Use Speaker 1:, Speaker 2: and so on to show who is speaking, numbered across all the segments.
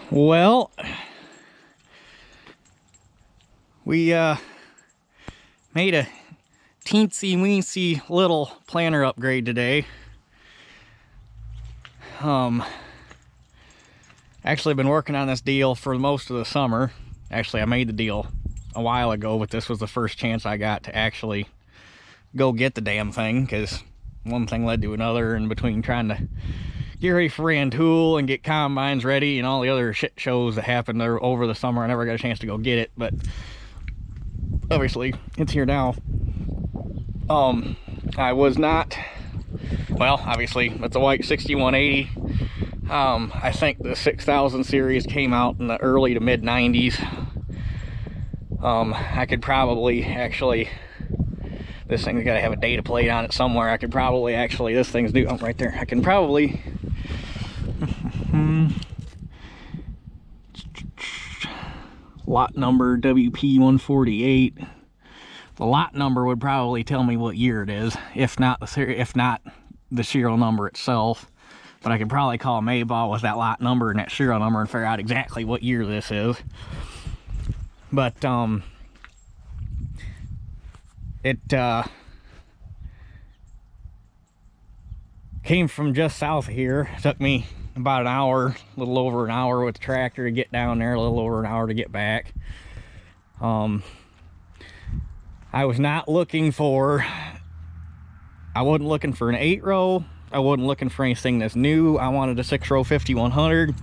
Speaker 1: Well, we made a teensy-weensy little planter upgrade today. Actually been working on this deal for most of the summer. Actually, I made the deal a while ago, but this was the first chance I got to actually go get the damn thing, because one thing led to another, and between trying to get ready for Rantoul and get combines ready and all the other shit shows that happened there over the summer, I never got a chance to go get it. But obviously it's here now. I was not, well, obviously it's a white 6180. I think the 6000 series came out in the early to mid 90s. I could probably actually, this thing's got to have a data plate on it somewhere. I could probably actually, this thing's due, oh, right there. I can probably lot number WP148. The lot number would probably tell me what year it is, if not the serial number itself. But I could probably call Mayball with that lot number and that serial number and figure out exactly what year this is. But it came from just south of here. It took me about an hour, a little over an hour with the tractor to get down there, a little over an hour to get back. I was not looking for, I wasn't looking for an 8-row. I wasn't looking for anything that's new. I wanted a 6-row 5100.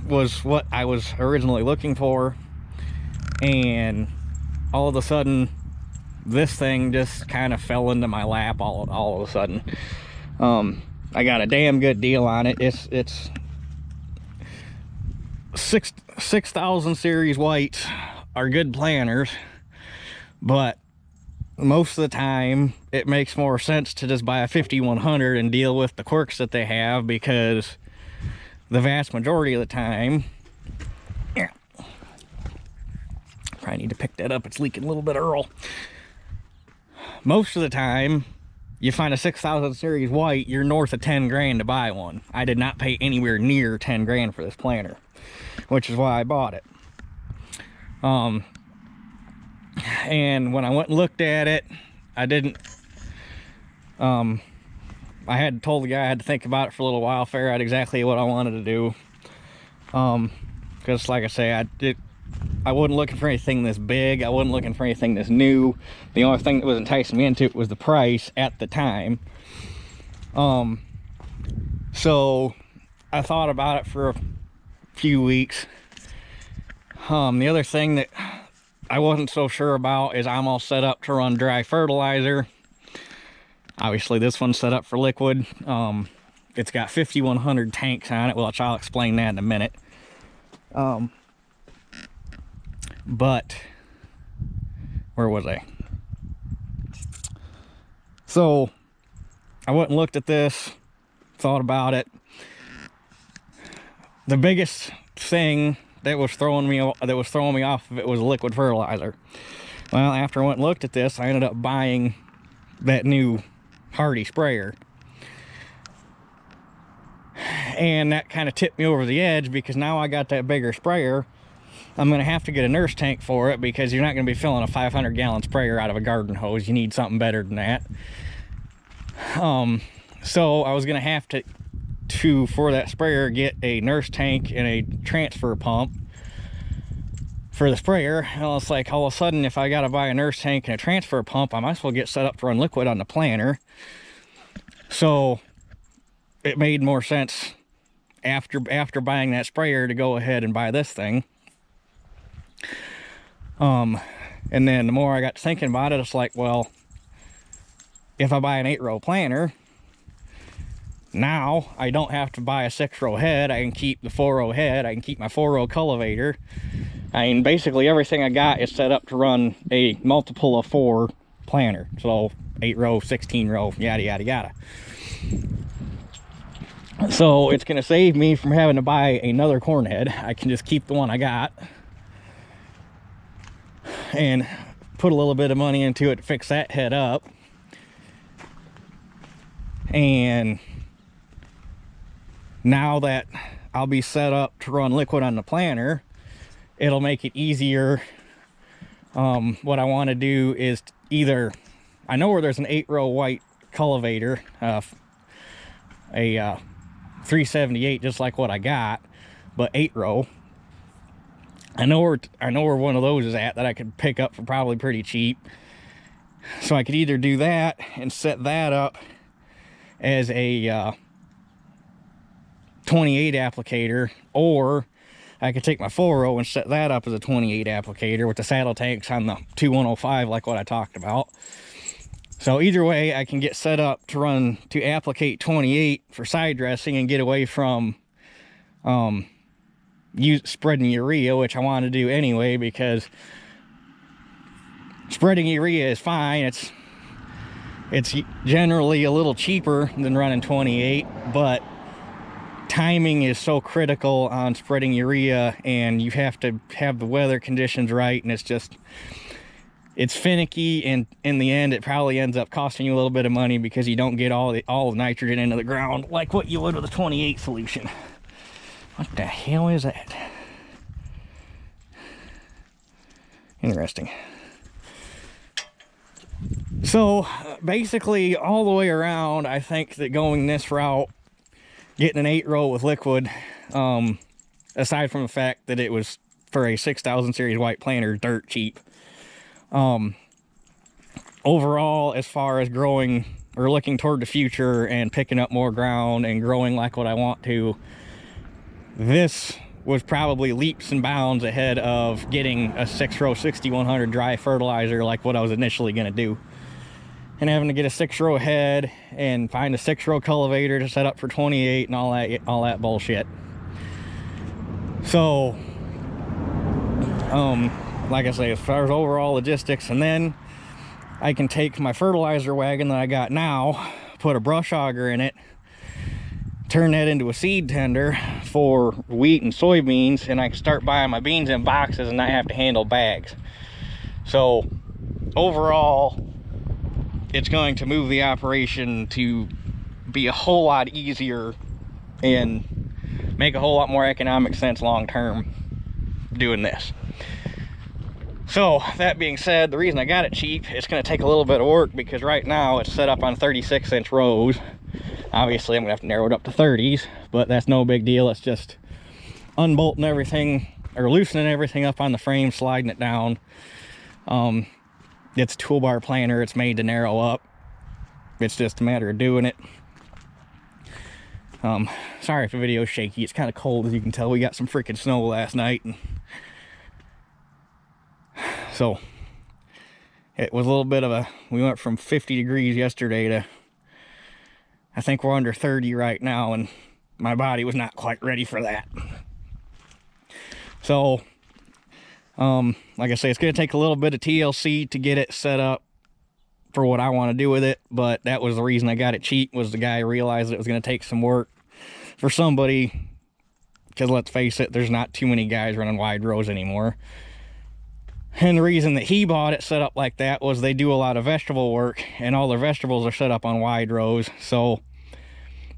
Speaker 1: Was what I was originally looking for. And all of a sudden, this thing just kind of fell into my lap all of a sudden. I got a damn good deal on it. It's 6000 series whites are good planters, but most of the time it makes more sense to just buy a 5100 and deal with the quirks that they have, because the vast majority of the time, yeah, probably need to pick that up, it's leaking a little bit of Earl. Most of the time you find a 6000 series white, you're north of 10 grand to buy one. I did not pay anywhere near 10 grand for this planter, which is why I bought it. And when I went and looked at it, I didn't, I had told the guy I had to think about it for a little while, figure out exactly what I wanted to do. Because like I say, I wasn't looking for anything this big. I wasn't looking for anything this new. The only thing that was enticing me into it was the price at the time. So I thought about it for a few weeks. The other thing that I wasn't so sure about is I'm all set up to run dry fertilizer. Obviously this one's set up for liquid. It's got 5100 tanks on it, which I'll explain that in a minute. But where was I? So I went and looked at this, thought about it. The biggest thing that was throwing me off of it was liquid fertilizer. Well, after I went and looked at this, I ended up buying that new Hardy sprayer, and that kind of tipped me over the edge, because now I got that bigger sprayer. I'm gonna have to get a nurse tank for it, because you're not gonna be filling a 500-gallon sprayer out of a garden hose. You need something better than that. So I was gonna have to for that sprayer, get a nurse tank and a transfer pump for the sprayer. And it's like, all of a sudden, if I gotta buy a nurse tank and a transfer pump, I might as well get set up to run liquid on the planter. So it made more sense after buying that sprayer to go ahead and buy this thing. And then the more I got thinking about it, it's like, well, if I buy an 8-row planter, now I don't have to buy a 6-row head. I can keep the 4-row head. I can keep my 4-row cultivator. I mean, basically everything I got is set up to run a multiple of 4 planter. So 8-row, 16-row, yada, yada, yada. So it's going to save me from having to buy another corn head. I can just keep the one I got and put a little bit of money into it to fix that head up. And now that I'll be set up to run liquid on the planter, it'll make it easier. What I want to do is either, I know where there's an 8-row white cultivator, a 378, just like what I got, but 8-row. I know where one of those is at that I could pick up for probably pretty cheap. So I could either do that and set that up as a 28 applicator, or I could take my 4-row and set that up as a 28 applicator with the saddle tanks on the 2105 like what I talked about. So either way, I can get set up to applicate 28 for side dressing and get away from spreading urea, which I want to do anyway, because spreading urea is fine. It's generally a little cheaper than running 28, but timing is so critical on spreading urea, and you have to have the weather conditions right, and it's finicky, and in the end it probably ends up costing you a little bit of money because you don't get all the nitrogen into the ground like what you would with a 28 solution. What the hell is that? Interesting. So basically all the way around, I think that going this route, getting an 8-row with liquid, aside from the fact that it was for a 6000 series white planter, dirt cheap. Overall, as far as growing or looking toward the future and picking up more ground and growing like what I want to, this was probably leaps and bounds ahead of getting a 6-row 6100 dry fertilizer like what I was initially going to do, and having to get a 6-row head and find a 6-row cultivator to set up for 28 and all that bullshit. So like I say, as far as overall logistics, and then I can take my fertilizer wagon that I got now, put a brush auger in it, turn that into a seed tender for wheat and soybeans, and I can start buying my beans in boxes and not have to handle bags. So overall, it's going to move the operation to be a whole lot easier and make a whole lot more economic sense long term doing this. So that being said, the reason I got it cheap, it's going to take a little bit of work because right now it's set up on 36-inch rows. Obviously I'm going to have to narrow it up to 30s, but that's no big deal. It's just unbolting everything or loosening everything up on the frame, sliding it down. It's a toolbar planter, it's made to narrow up. It's just a matter of doing it. Sorry if the video's shaky, it's kind of cold, as you can tell. We got some freaking snow last night, and so it was a little bit of we went from 50 degrees yesterday to, I think we're under 30 right now, and my body was not quite ready for that. So like I say, it's going to take a little bit of TLC to get it set up for what I want to do with it, but that was the reason I got it cheap, was the guy realized it was going to take some work for somebody, because let's face it, there's not too many guys running wide rows anymore. And the reason that he bought it set up like that was they do a lot of vegetable work, and all their vegetables are set up on wide rows. So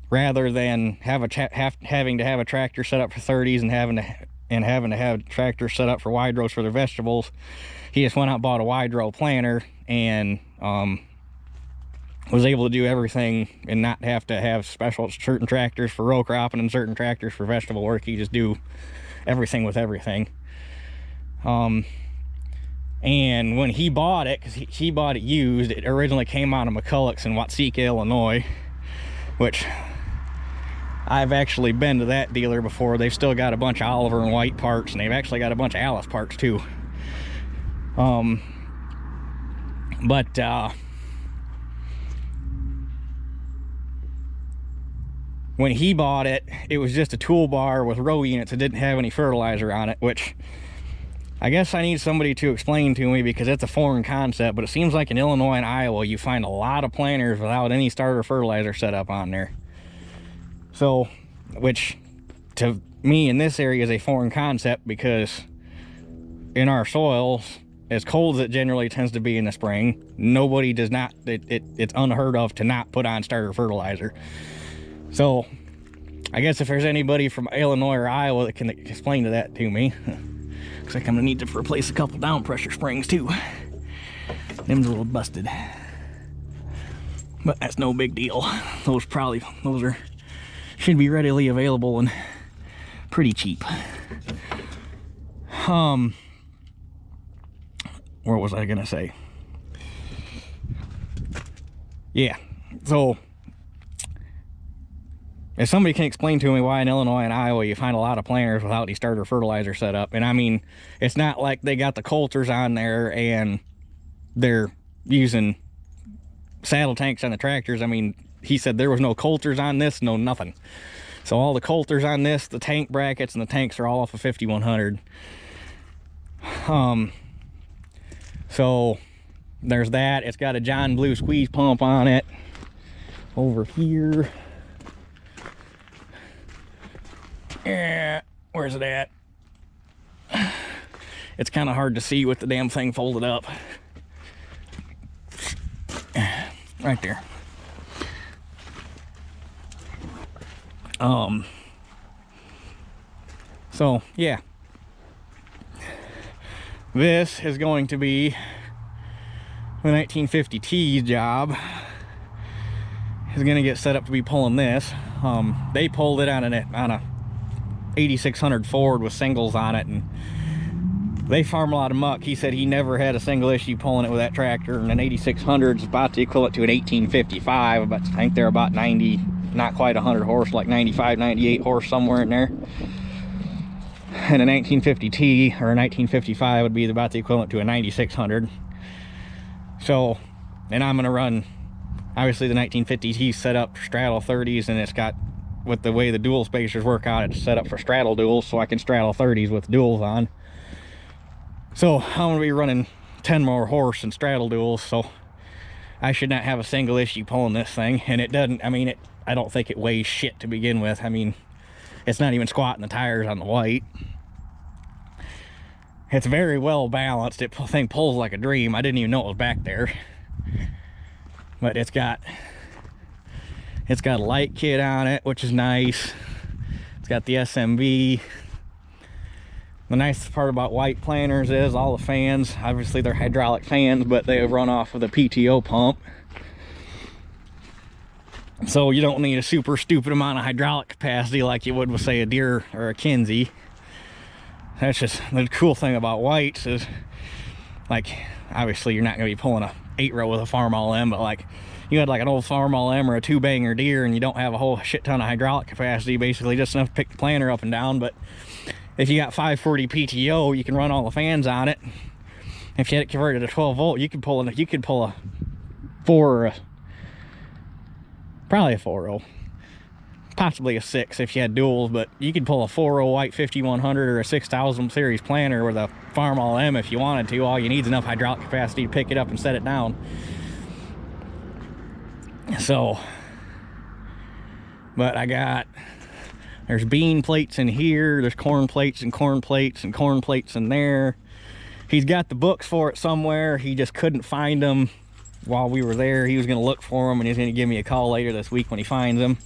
Speaker 1: rather than having to have a tractor set up for 30s and having to have tractors set up for wide rows for their vegetables, he just went out and bought a wide row planter and was able to do everything and not have to have certain tractors for row cropping and certain tractors for vegetable work. He just do everything with everything. And when he bought it, because he bought it used, it originally came out of McCulloch's in Watseka, Illinois, which I've actually been to that dealer before. They've still got a bunch of Oliver and White parts, and they've actually got a bunch of Alice parts too. When he bought it, it was just a toolbar with row units. It didn't have any fertilizer on it, which I guess I need somebody to explain to me, because it's a foreign concept. But it seems like in Illinois and Iowa, you find a lot of planters without any starter fertilizer set up on there. So, which to me in this area is a foreign concept, because in our soils, as cold as it generally tends to be in the spring, nobody does not, it's unheard of to not put on starter fertilizer. So I guess if there's anybody from Illinois or Iowa that can explain that to me. Looks like I'm gonna need to replace a couple down pressure springs too. Them's a little busted. But that's no big deal. Those should be readily available and pretty cheap. What was I gonna say? Yeah, so if somebody can explain to me why in Illinois and Iowa you find a lot of planters without any starter fertilizer set up, and I mean, it's not like they got the coulters on there and they're using saddle tanks on the tractors. I mean, he said there was no coulters on this, no nothing. So all the coulters on this, the tank brackets and the tanks are all off of 5100. So there's that. It's got a John Blue squeeze pump on it over here. Yeah, where's it at? It's kind of hard to see with the damn thing folded up. Right there. So yeah, this is going to be the 1950T's job. Is going to get set up to be pulling this. They pulled it on a 8600 Ford with singles on it, and they farm a lot of muck. He said he never had a single issue pulling it with that tractor, and an 8600 is about the equivalent to an 1855. But I think they're about 90, not quite 100 horse, like 95, 98 horse, somewhere in there. And a 1950T or a 1955 would be about the equivalent to a 9600. So, and I'm going to run, obviously the 1950T set up for straddle 30s, and it's got, with the way the dual spacers work out, it's set up for straddle duals, so I can straddle 30s with duals on. So I'm going to be running 10 more horse and straddle duals, so I should not have a single issue pulling this thing. And it doesn't, I mean, I don't think it weighs shit to begin with. I mean, it's not even squatting the tires on the white. It's very well balanced. It thing pulls like a dream. I didn't even know it was back there. But it's got a light kit on it, which is nice. It's got the SMV. The nice part about white planters is all the fans, obviously they're hydraulic fans, but they run off of the PTO pump. So you don't need a super stupid amount of hydraulic capacity like you would with, say, a Deere or a Kinsey. That's just the cool thing about whites is, like, obviously you're not going to be pulling a 8-row with a Farmall M, but like you had like an old Farmall M or a 2-banger Deere and you don't have a whole shit ton of hydraulic capacity, basically just enough to pick the planter up and down. But if you got 540 PTO, you can run all the fans on it. If you had it converted to 12 volt, you could pull a 4 or probably a 4-row, possibly a 6 if you had duals, but you could pull a 4-row white 5100 or a 6000 series planter with a Farmall M if you wanted to. All you need is enough hydraulic capacity to pick it up and set it down. So, but there's bean plates in here, there's corn plates and corn plates and corn plates in there. He's got the books for it somewhere. He just couldn't find them while we were there. He was going to look for them, and he's going to give me a call later this week when he finds them.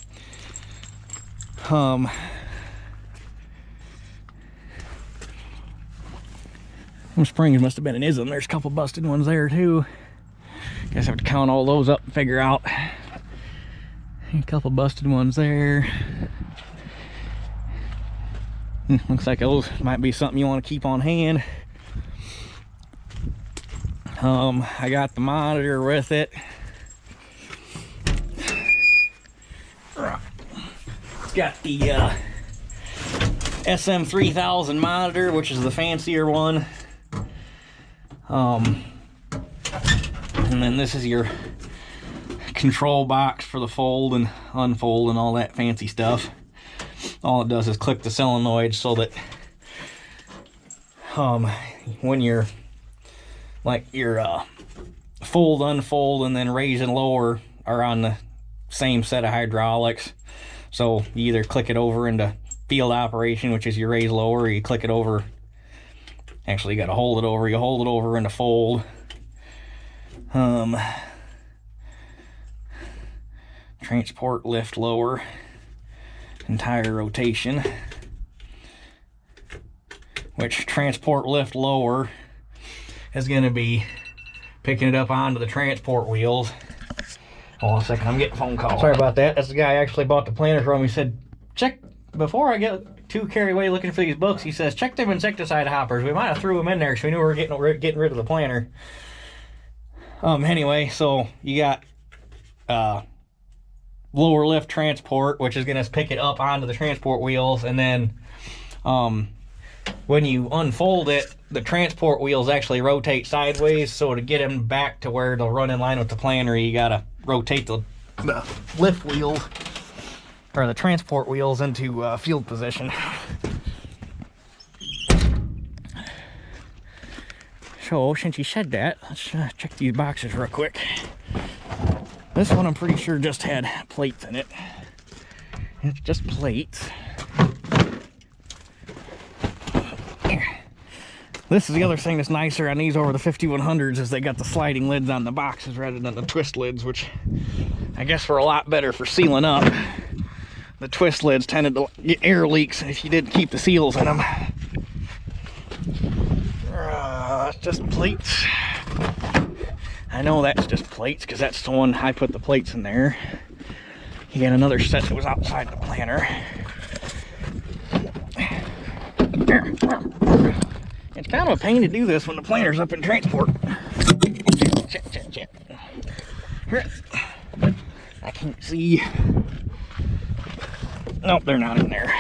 Speaker 1: Them springs must have been an ism. There's a couple busted ones there too. Guess I have to count all those up and figure out. A couple busted ones there. Looks like those might be something you want to keep on hand. I got the monitor with it. It's got the SM3000 monitor, which is the fancier one. And then this is your control box for the fold and unfold and all that fancy stuff. All it does is click the solenoid so that when you're like your fold, unfold, and then raise and lower are on the same set of hydraulics. So you either click it over into field operation, which is your raise lower, or you click it over. Actually, you got to hold it over. You hold it over into fold. Transport lift lower. entire rotation, which transport lift lower is going to be picking it up onto the transport wheels. Hold on a second, I'm getting a phone call. Sorry about that. That's the guy I actually bought the planter from. He said, check, before I get too carried away looking for these books, he says, check them insecticide hoppers. We might have threw them in there because we knew we were getting rid of the planter. Anyway, so you got lower lift transport, which is going to pick it up onto the transport wheels, and then when you unfold it, the transport wheels actually rotate sideways, so to get them back to where they'll run in line with the planter, you got to rotate the lift wheels, or the transport wheels, into field position. So, since you said that, let's check these boxes real quick. This one I'm pretty sure just had plates in it. It's just plates. This is the other thing that's nicer on these over the 5100s, is they got the sliding lids on the boxes rather than the twist lids, which I guess were a lot better for sealing up. The twist lids tended to get air leaks if you didn't keep the seals in them. It's just plates. I know that's just plates because that's the one I put the plates in there. You got another set that was outside the planter. It's kind of a pain to do this when the planter's up in transport. I can't see. Nope, they're not in there.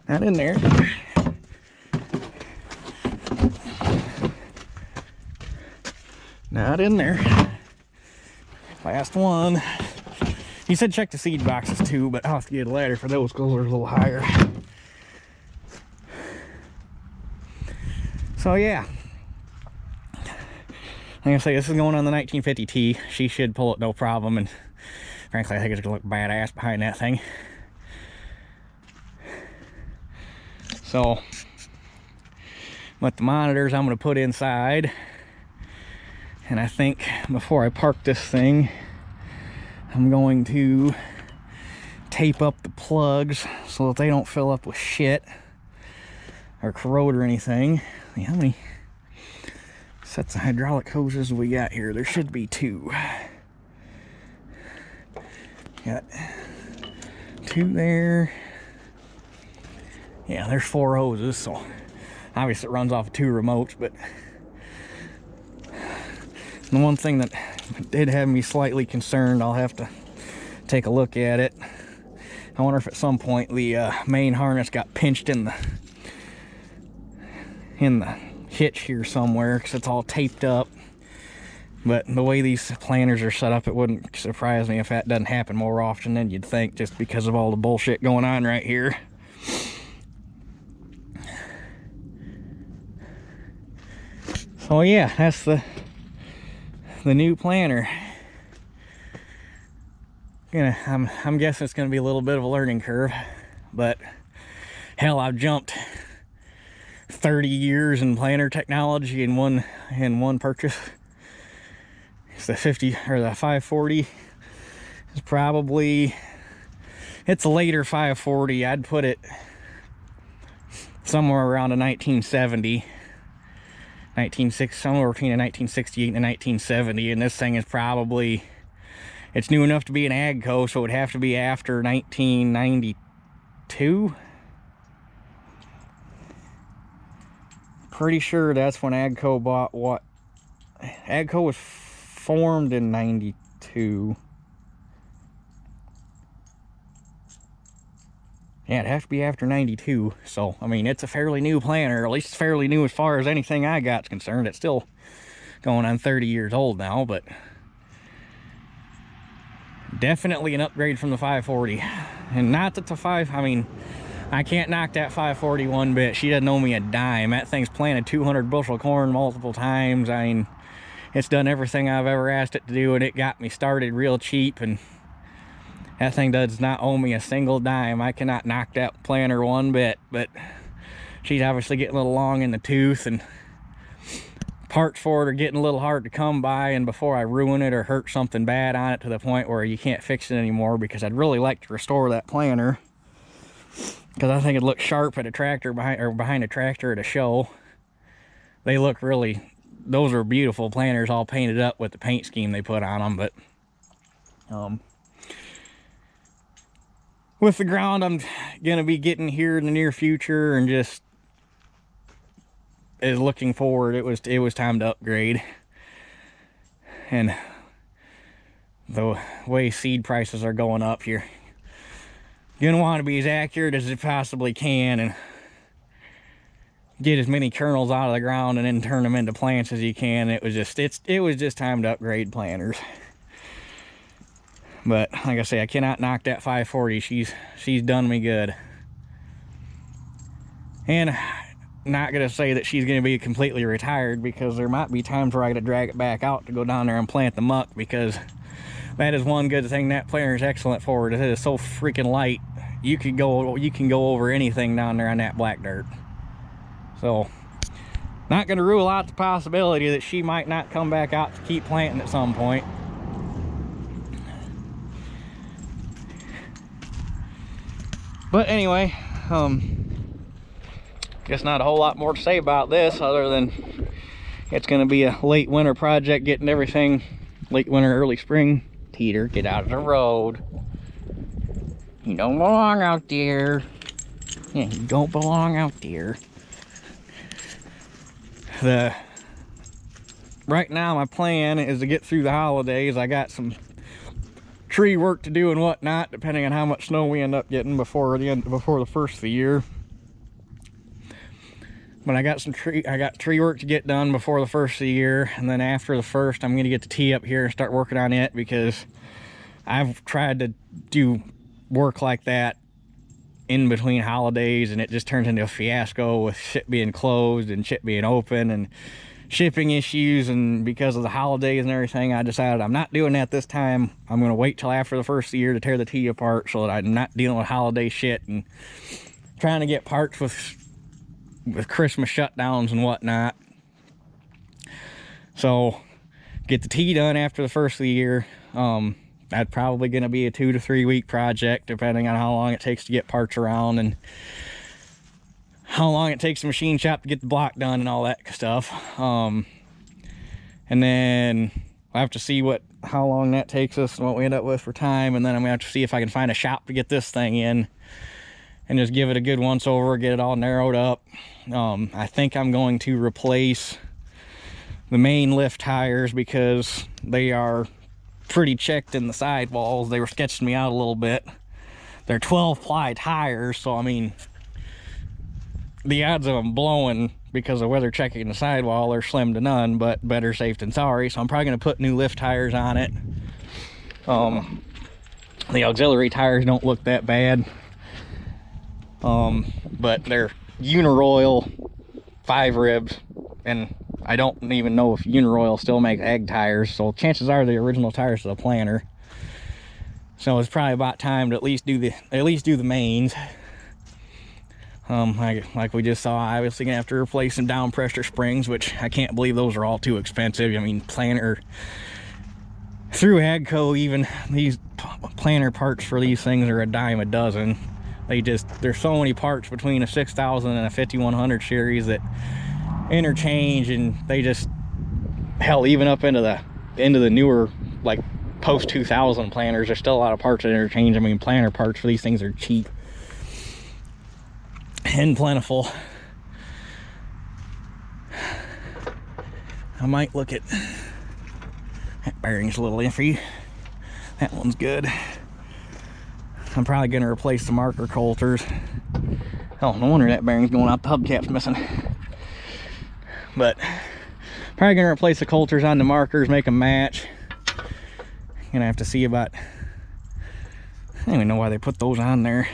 Speaker 1: Not in there. Not in there. Last one. He said check the seed boxes too, but I'll have to get a ladder for those because they're a little higher. So yeah. Like I say, this is going on the 1950T. She should pull it no problem, and frankly I think it's gonna look badass behind that thing. So, with the monitors I'm going to put inside, and I think before I park this thing, I'm going to tape up the plugs so that they don't fill up with shit or corrode or anything. How many sets of hydraulic hoses we got here? There should be 2. Got 2 there. Yeah, there's 4 hoses, so obviously it runs off of 2 remotes, but the one thing that did have me slightly concerned, I'll have to take a look at it. I wonder if at some point the main harness got pinched in the hitch here somewhere, because it's all taped up. But the way these planters are set up, it wouldn't surprise me if that doesn't happen more often than you'd think, just because of all the bullshit going on right here. So yeah, that's the new planter. I'm guessing it's gonna be a little bit of a learning curve, but hell, I've jumped 30 years in planter technology in one purchase. It's the 50 or the 540. It's probably, it's a later 540. I'd put it somewhere around a 1970. Somewhere between a 1968 and a 1970, and this thing is probably, it's new enough to be an AGCO, so it would have to be after 1992. Pretty sure that's when AGCO bought what? AGCO was formed in 92. Yeah, it'd have to be after 92. So, I mean, it's a fairly new planter. At least it's fairly new as far as anything I got's concerned. It's still going on 30 years old now, but definitely an upgrade from the 540. And not that the I can't knock that 540 one bit. She doesn't owe me a dime. That thing's planted 200 bushel corn multiple times. I mean, it's done everything I've ever asked it to do, and it got me started real cheap, and that thing does not owe me a single dime. I cannot knock that planter one bit, but she's obviously getting a little long in the tooth, and parts for it are getting a little hard to come by, and before I ruin it or hurt something bad on it to the point where you can't fix it anymore, because I'd really like to restore that planter, because I think it looks sharp at a tractor behind a tractor at a show. They look really, those are beautiful planters all painted up with the paint scheme they put on them. But with the ground I'm gonna be getting here in the near future, and just is looking forward, it was time to upgrade. And the way seed prices are going up, you're gonna want to be as accurate as you possibly can and get as many kernels out of the ground and then turn them into plants as you can. It was just time to upgrade planters. But like I say, I cannot knock that 540. She's done me good. And not gonna say that she's gonna be completely retired, because there might be times where I gotta drag it back out to go down there and plant the muck, because that is one good thing that planter is excellent for. It is so freaking light. You can go over anything down there on that black dirt. So, not gonna rule out the possibility that she might not come back out to keep planting at some point. But anyway, guess not a whole lot more to say about this, other than it's gonna be a late winter project, getting everything late winter, early spring. Teeter, get out of the road. You don't belong out there. Yeah, you don't belong out there. Right now my plan is to get through the holidays. I got some tree work to do and whatnot, depending on how much snow we end up getting before the first of the year. But I got tree work to get done before the first of the year, and then after the first, I'm gonna get the tee up here and start working on it, because I've tried to do work like that in between holidays, and it just turns into a fiasco with shit being closed and shit being open and shipping issues. And because of the holidays and everything, I decided I'm not doing that this time. I'm gonna wait till after the first of the year to tear the tee apart, so that I'm not dealing with holiday shit and trying to get parts with Christmas shutdowns and whatnot. So get the tee done after the first of the year. That's probably going to be a 2 to 3 week project, depending on how long it takes to get parts around and how long it takes the machine shop to get the block done and all that stuff. And then I have to see how long that takes us and what we end up with for time. And then I'm gonna have to see if I can find a shop to get this thing in and just give it a good once over, get it all narrowed up. I think I'm going to replace the main lift tires, because they are pretty checked in the sidewalls. They were sketching me out a little bit. They're 12 ply tires, so I mean, the odds of them blowing because of weather checking the sidewall are slim to none, but better safe than sorry. So I'm probably going to put new lift tires on it. The auxiliary tires don't look that bad, but they're Uniroyal 5 ribs, and I don't even know if Uniroyal still makes egg tires, so chances are the original tires of the planter. So it's probably about time to at least do the mains. Like we just saw, obviously gonna have to replace some down pressure springs, which I can't believe those are all too expensive. I mean, planter through Agco, even these planter parts for these things are a dime a dozen. There's so many parts between a 6000 and a 5100 series that interchange, and they just, hell, even up into the newer, like post 2000 planters, there's still a lot of parts that interchange. I mean, planter parts for these things are cheap and plentiful. I might look at that bearing's a little iffy. That one's good. I'm probably gonna replace the marker coulters. Oh, no wonder that bearing's going out, the hubcap's missing. But probably gonna replace the coulters on the markers, make them match. Gonna have to see about, I don't even know why they put those on there.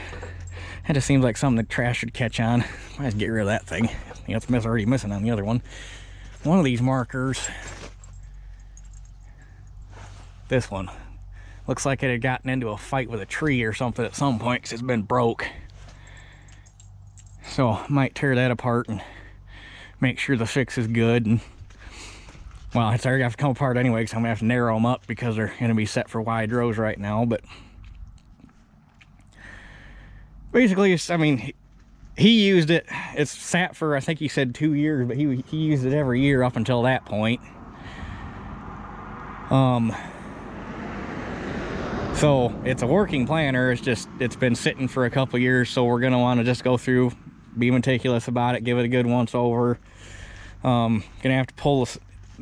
Speaker 1: That just seems like something the trash should catch on. Might just get rid of that thing. You know, it's already missing on the other one. One of these markers, this one, looks like it had gotten into a fight with a tree or something at some point, because it's been broke. So I might tear that apart and make sure the fix is good and well, it's already have to come apart anyway because I'm gonna have to narrow them up because they're gonna be set for wide rows right now. But basically, I mean, he used it. It's sat for, I think he said 2 years, but he used it every year up until that point. So it's a working planter. It's just, it's been sitting for a couple years, so we're gonna want to just go through, be meticulous about it, give it a good once over. Gonna have to pull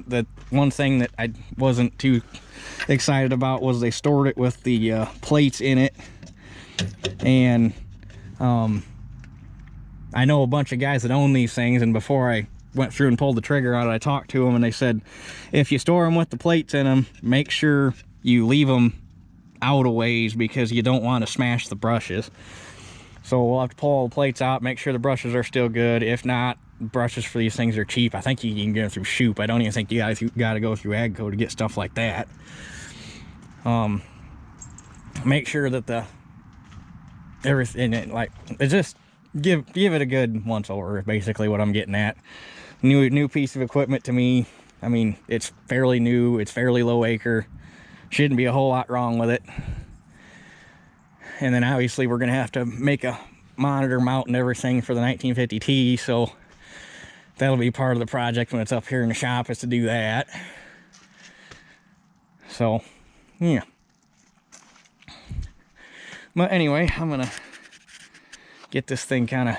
Speaker 1: the one thing that I wasn't too excited about was they stored it with the plates in it, and I know a bunch of guys that own these things, and before I went through and pulled the trigger out, I talked to them and they said if you store them with the plates in them, make sure you leave them out a ways because you don't want to smash the brushes. So we'll have to pull all the plates out, make sure the brushes are still good. If not, brushes for these things are cheap. I think you can get them through Shoop. I don't even think you guys got to go through AGCO to get stuff like that. Make sure that the everything, like, it's just give it a good once over, basically what I'm getting at. New piece of equipment to me. I mean, it's fairly new, it's fairly low acre, shouldn't be a whole lot wrong with it. And then obviously we're gonna have to make a monitor mount and everything for the 1950T, so that'll be part of the project when it's up here in the shop, is to do that. So yeah, but anyway, I'm gonna get this thing kind of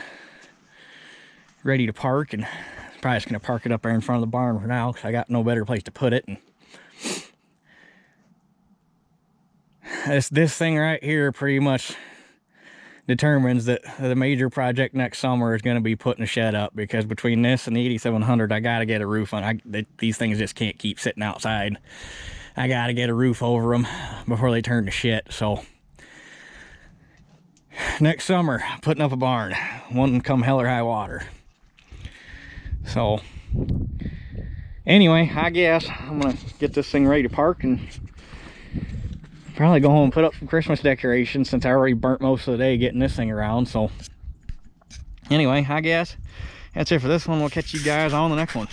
Speaker 1: ready to park, and probably just gonna park it up there in front of the barn for now because I got no better place to put it. And this thing right here pretty much determines that the major project next summer is going to be putting a shed up, because between this and the 8700 I got to get a roof on. These things just can't keep sitting outside. I got to get a roof over them before they turn to shit. So next summer, putting up a barn, one come hell or high water. So anyway, I guess I'm gonna get this thing ready to park and probably go home and put up some Christmas decorations, since I already burnt most of the day getting this thing around. So anyway, I guess that's it for this one. We'll catch you guys on the next one.